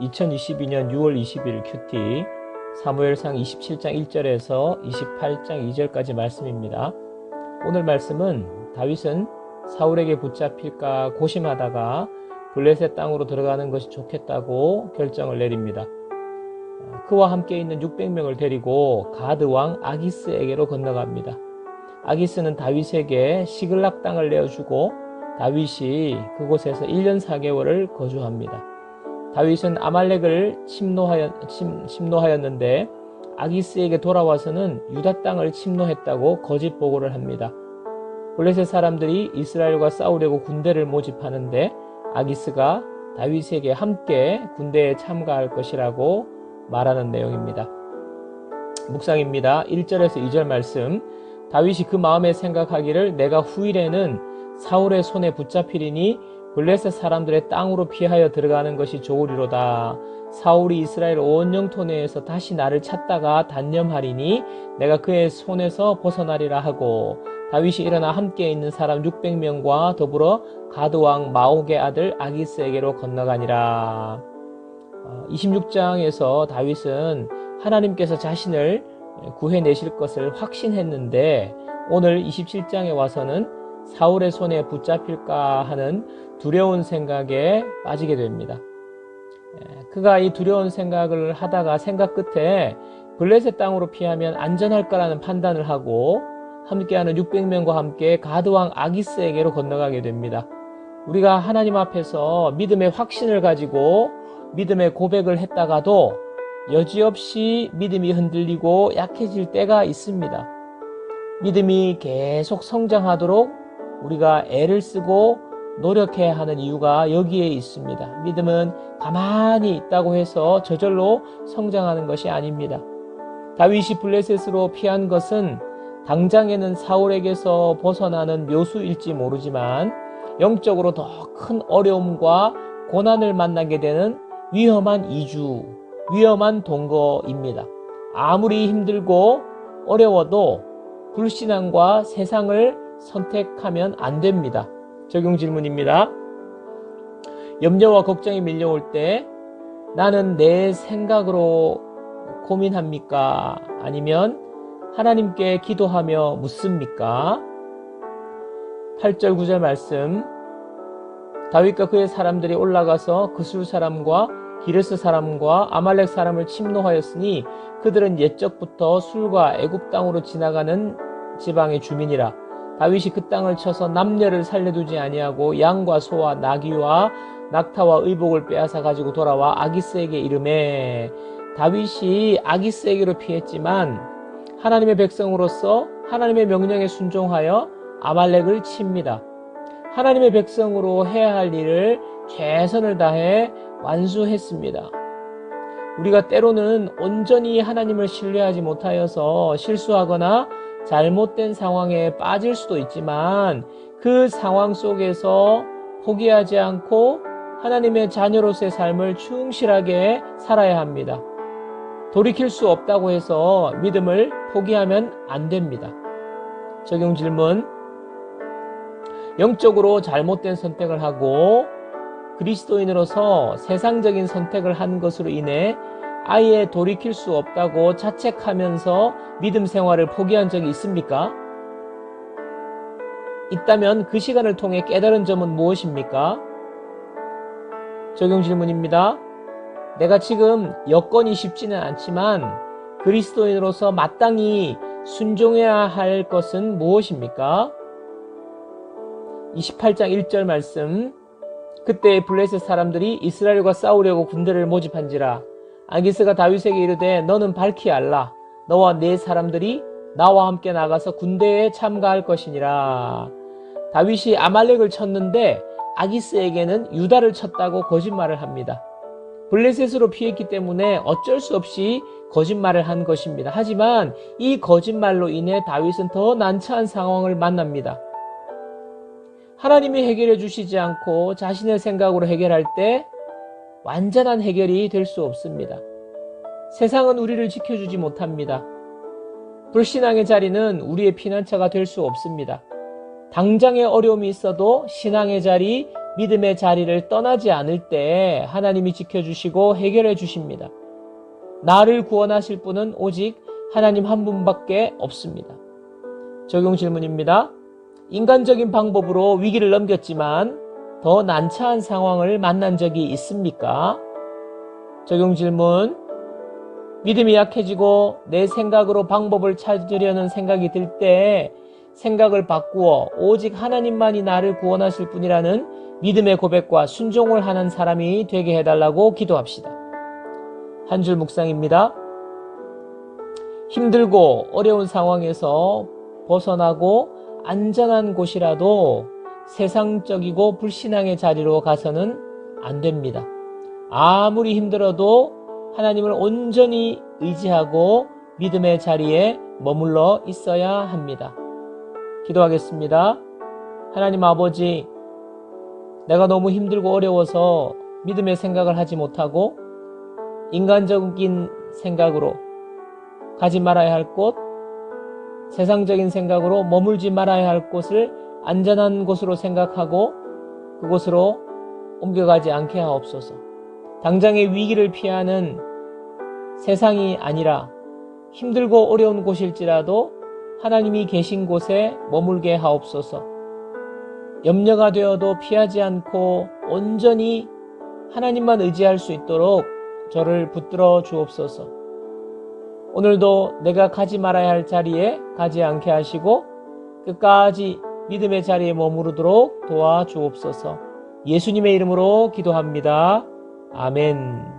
2022년 6월 20일 큐티 사무엘상 27장 1절에서 28장 2절까지 말씀입니다. 오늘 말씀은 다윗은 사울에게 붙잡힐까 고심하다가 블레셋 땅으로 들어가는 것이 좋겠다고 결정을 내립니다. 그와 함께 있는 600명을 데리고 가드 왕 아기스에게로 건너갑니다. 아기스는 다윗에게 시글락 땅을 내어주고 다윗이 그곳에서 1년 4개월을 거주합니다. 다윗은 아말렉을 침노하였는데 아기스에게 돌아와서는 유다 땅을 침노했다고 거짓 보고를 합니다. 블레셋 사람들이 이스라엘과 싸우려고 군대를 모집하는데 아기스가 다윗에게 함께 군대에 참가할 것이라고 말하는 내용입니다. 묵상입니다. 1절에서 2절 말씀. 다윗이 그 마음에 생각하기를 내가 후일에는 사울의 손에 붙잡히리니 블레셋 사람들의 땅으로 피하여 들어가는 것이 좋으리로다. 사울이 이스라엘 온 영토 내에서 다시 나를 찾다가 단념하리니 내가 그의 손에서 벗어나리라 하고 다윗이 일어나 함께 있는 사람 600명과 더불어 가드왕 마옥의 아들 아기스에게로 건너가니라. 26장에서 다윗은 하나님께서 자신을 구해내실 것을 확신했는데 오늘 27장에 와서는 사울의 손에 붙잡힐까 하는 두려운 생각에 빠지게 됩니다. 그가 이 두려운 생각을 하다가 생각 끝에 블레셋 땅으로 피하면 안전할 거라는 판단을 하고 함께하는 600명과 함께 가드왕 아기스에게로 건너가게 됩니다. 우리가 하나님 앞에서 믿음의 확신을 가지고 믿음의 고백을 했다가도 여지없이 믿음이 흔들리고 약해질 때가 있습니다. 믿음이 계속 성장하도록 우리가 애를 쓰고 노력해야 하는 이유가 여기에 있습니다. 믿음은 가만히 있다고 해서 저절로 성장하는 것이 아닙니다. 다윗이 블레셋으로 피한 것은 당장에는 사울에게서 벗어나는 묘수일지 모르지만 영적으로 더 큰 어려움과 고난을 만나게 되는 위험한 이주, 위험한 동거입니다. 아무리 힘들고 어려워도 불신앙과 세상을 선택하면 안 됩니다. 적용 질문입니다. 염려와 걱정이 밀려올 때 나는 내 생각으로 고민합니까? 아니면 하나님께 기도하며 묻습니까? 8절 9절 말씀. 다윗과 그의 사람들이 올라가서 그술 사람과 기르스 사람과 아말렉 사람을 침노하였으니 그들은 옛적부터 술과 애굽 땅으로 지나가는 지방의 주민이라. 다윗이 그 땅을 쳐서 남녀를 살려두지 아니하고 양과 소와 나귀와 낙타와 의복을 빼앗아 가지고 돌아와 아기스에게 이르매. 다윗이 아기스에게로 피했지만 하나님의 백성으로서 하나님의 명령에 순종하여 아말렉을 칩니다. 하나님의 백성으로 해야 할 일을 최선을 다해 완수했습니다. 우리가 때로는 온전히 하나님을 신뢰하지 못하여서 실수하거나 잘못된 상황에 빠질 수도 있지만 그 상황 속에서 포기하지 않고 하나님의 자녀로서의 삶을 충실하게 살아야 합니다. 돌이킬 수 없다고 해서 믿음을 포기하면 안 됩니다. 적용 질문. 영적으로 잘못된 선택을 하고 그리스도인으로서 세상적인 선택을 한 것으로 인해 아예 돌이킬 수 없다고 자책하면서 믿음 생활을 포기한 적이 있습니까? 있다면 그 시간을 통해 깨달은 점은 무엇입니까? 적용 질문입니다. 내가 지금 여건이 쉽지는 않지만 그리스도인으로서 마땅히 순종해야 할 것은 무엇입니까? 28장 1절 말씀. 그때 블레셋 사람들이 이스라엘과 싸우려고 군대를 모집한지라. 아기스가 다윗에게 이르되 너는 밝히 알라. 너와 네 사람들이 나와 함께 나가서 군대에 참가할 것이니라. 다윗이 아말렉을 쳤는데 아기스에게는 유다를 쳤다고 거짓말을 합니다. 블레셋으로 피했기 때문에 어쩔 수 없이 거짓말을 한 것입니다. 하지만 이 거짓말로 인해 다윗은 더 난처한 상황을 만납니다. 하나님이 해결해 주시지 않고 자신의 생각으로 해결할 때 완전한 해결이 될 수 없습니다. 세상은 우리를 지켜주지 못합니다. 불신앙의 자리는 우리의 피난처가 될 수 없습니다. 당장의 어려움이 있어도 신앙의 자리, 믿음의 자리를 떠나지 않을 때 하나님이 지켜주시고 해결해 주십니다. 나를 구원하실 분은 오직 하나님 한 분밖에 없습니다. 적용 질문입니다. 인간적인 방법으로 위기를 넘겼지만 더 난처한 상황을 만난 적이 있습니까? 적용 질문. 믿음이 약해지고 내 생각으로 방법을 찾으려는 생각이 들 때 생각을 바꾸어 오직 하나님만이 나를 구원하실 분이라는 믿음의 고백과 순종을 하는 사람이 되게 해달라고 기도합시다. 한 줄 묵상입니다. 힘들고 어려운 상황에서 벗어나고 안전한 곳이라도 세상적이고 불신앙의 자리로 가서는 안 됩니다. 아무리 힘들어도 하나님을 온전히 의지하고 믿음의 자리에 머물러 있어야 합니다. 기도하겠습니다. 하나님 아버지, 내가 너무 힘들고 어려워서 믿음의 생각을 하지 못하고 인간적인 생각으로 가지 말아야 할 곳, 세상적인 생각으로 머물지 말아야 할 곳을 안전한 곳으로 생각하고 그곳으로 옮겨가지 않게 하옵소서. 당장의 위기를 피하는 세상이 아니라 힘들고 어려운 곳일지라도 하나님이 계신 곳에 머물게 하옵소서. 염려가 되어도 피하지 않고 온전히 하나님만 의지할 수 있도록 저를 붙들어 주옵소서. 오늘도 내가 가지 말아야 할 자리에 가지 않게 하시고 끝까지 믿음의 자리에 머무르도록 도와주옵소서. 예수님의 이름으로 기도합니다. 아멘.